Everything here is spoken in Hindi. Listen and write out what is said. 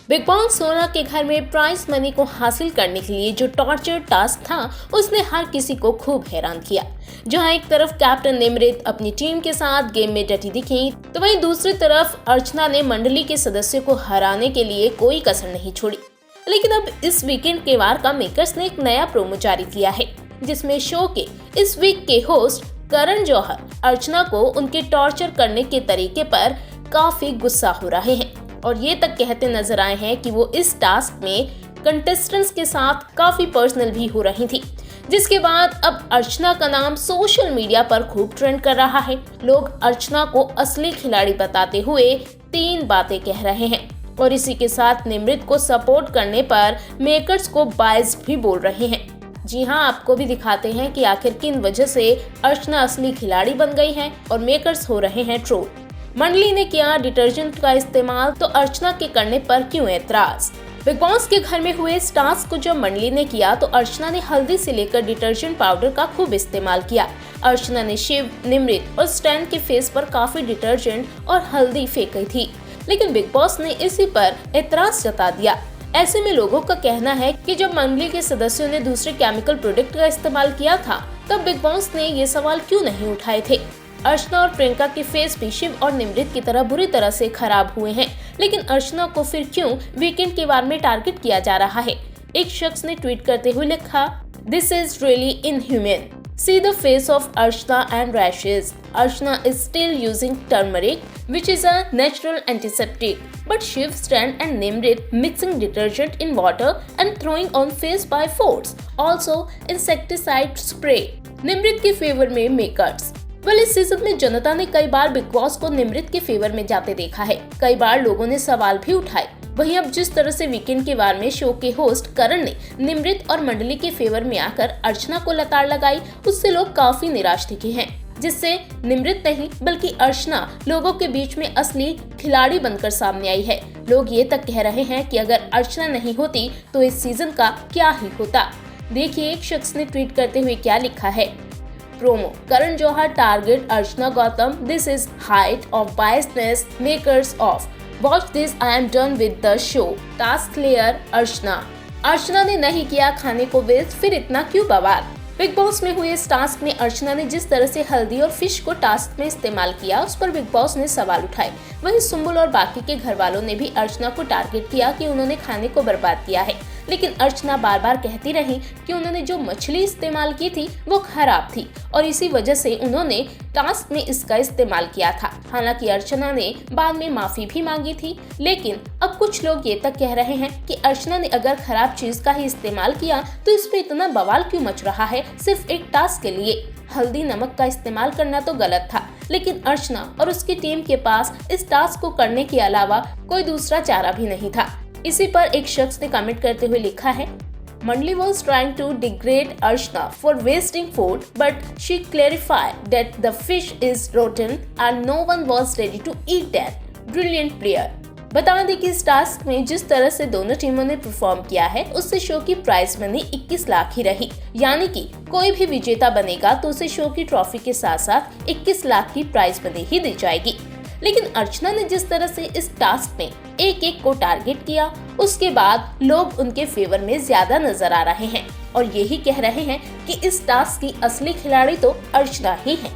बिग बॉस सोना के घर में प्राइज मनी को हासिल करने के लिए जो टॉर्चर टास्क था उसने हर किसी को खूब हैरान किया। जहां एक तरफ कैप्टन निमृत अपनी टीम के साथ गेम में डटी दिखी, तो वहीं दूसरी तरफ अर्चना ने मंडली के सदस्यों को हराने के लिए कोई कसर नहीं छोड़ी। लेकिन अब इस वीकेंड के वार का मेकर्स ने एक नया प्रोमो जारी किया है, जिसमें शो के इस वीक के होस्ट करण जौहर अर्चना को उनके टॉर्चर करने के तरीके पर काफी गुस्सा हो रहे हैं और ये तक कहते नजर आए हैं कि वो इस टास्क में कंटेस्टेंट्स के साथ काफी पर्सनल भी हो रही थी, जिसके बाद अब अर्चना का नाम सोशल मीडिया पर खूब ट्रेंड कर रहा है। लोग अर्चना को असली खिलाड़ी बताते हुए 3 बातें कह रहे हैं और इसी के साथ निमृत को सपोर्ट करने पर मेकर्स को बायस्ड भी बोल रहे हैं। जी हाँ, आपको भी दिखाते हैं कि आखिर किन वजह से अर्चना असली खिलाड़ी बन गई है और मेकर्स हो रहे हैं ट्रोल। मंडली ने किया डिटर्जेंट का इस्तेमाल, तो अर्चना के करने पर क्यों ऐतराज। बिग बॉस के घर में हुए इस टास्क को जब मंडली ने किया तो अर्चना ने हल्दी से लेकर डिटर्जेंट पाउडर का खूब इस्तेमाल किया। अर्चना ने शिव, निमृत और स्टैन के फेस पर काफी डिटर्जेंट और हल्दी फेंकी थी, लेकिन बिग बॉस ने इसी पर ऐतराज जता दिया। ऐसे में लोगों का कहना है कि जब मंडली के सदस्यों ने दूसरे केमिकल प्रोडक्ट का इस्तेमाल किया था, तब बिग बॉस ने ये सवाल क्यों नहीं उठाए थे। अर्चना और प्रियंका के फेस भी शिव और निमृत की तरह बुरी तरह से खराब हुए हैं, लेकिन अर्चना को फिर क्यों वीकेंड के वार में टारगेट किया जा रहा है। एक शख्स ने ट्वीट करते हुए लिखा, this is really inhuman, see the face of Archana and rashes. Archana is still using turmeric which is a natural antiseptic, but Shiv, Stan and Nimrit mixing detergent in water and throwing on face by force. Also insecticide spray. Nimrit के फेवर में मेकर्स। इस सीजन में जनता ने कई बार बिग बॉस को निमृत के फेवर में जाते देखा है। कई बार लोगों ने सवाल भी उठाए। वहीं अब जिस तरह से वीकेंड के वार में शो के होस्ट करण ने निमृत और मंडली के फेवर में आकर अर्चना को लताड़ लगाई, उससे लोग काफी निराश दिखे हैं, जिससे निमृत नहीं बल्कि अर्चना लोगों के बीच में असली खिलाड़ी बनकर सामने आई है। लोग ये तक कह रहे हैं कि अगर अर्चना नहीं होती तो इस सीजन का क्या ही होता। देखिए एक शख्स ने ट्वीट करते हुए क्या लिखा है। Promo, Karan Johar target Archana Gautam, this is height of biasness, makers of, watch this, I am done with the show, task clear Archana. Archana ने नहीं किया खाने को वेस्ट, फिर इतना क्यों बवाल। बिग बॉस में हुए इस टास्क में अर्चना ने जिस तरह से हल्दी और फिश को टास्क में इस्तेमाल किया, उस पर बिग बॉस ने सवाल उठाए। वहीं सुम्बुल और बाकी के घर वालों ने भी अर्चना को टारगेट किया कि उन्होंने खाने को बर्बाद किया है, लेकिन अर्चना बार बार कहती रही कि उन्होंने जो मछली इस्तेमाल की थी वो खराब थी और इसी वजह से उन्होंने टास्क में इसका इस्तेमाल किया था। हालांकि अर्चना ने बाद में माफी भी मांगी थी, लेकिन अब कुछ लोग ये तक कह रहे हैं कि अर्चना ने अगर खराब चीज का ही इस्तेमाल किया तो इस पे इतना बवाल क्यों मच रहा है सिर्फ एक टास्क के लिए। हल्दी नमक का इस्तेमाल करना तो गलत था, लेकिन अर्चना और उसकी टीम के पास इस टास्क को करने के अलावा कोई दूसरा चारा भी नहीं था। इसी पर एक शख्स ने कमेंट करते हुए लिखा है, Mandli was trying to degrade Archana for wasting food, but she clarified that the fish is rotten and no one was ready to eat that. Brilliant player. बता दें कि इस टास्क में जिस तरह से दोनों टीमों ने परफॉर्म किया है, उससे शो की प्राइज मनी 21 लाख ही रही। यानी कि कोई भी विजेता बनेगा तो उसे शो की ट्रॉफी के साथ साथ 21 लाख की प्राइज मनी ही दी जाएगी। लेकिन अर्चना ने जिस तरह से इस टास्क में एक एक को टारगेट किया, उसके बाद लोग उनके फेवर में ज्यादा नजर आ रहे हैं और यही कह रहे हैं कि इस टास्क की असली खिलाड़ी तो अर्चना ही है।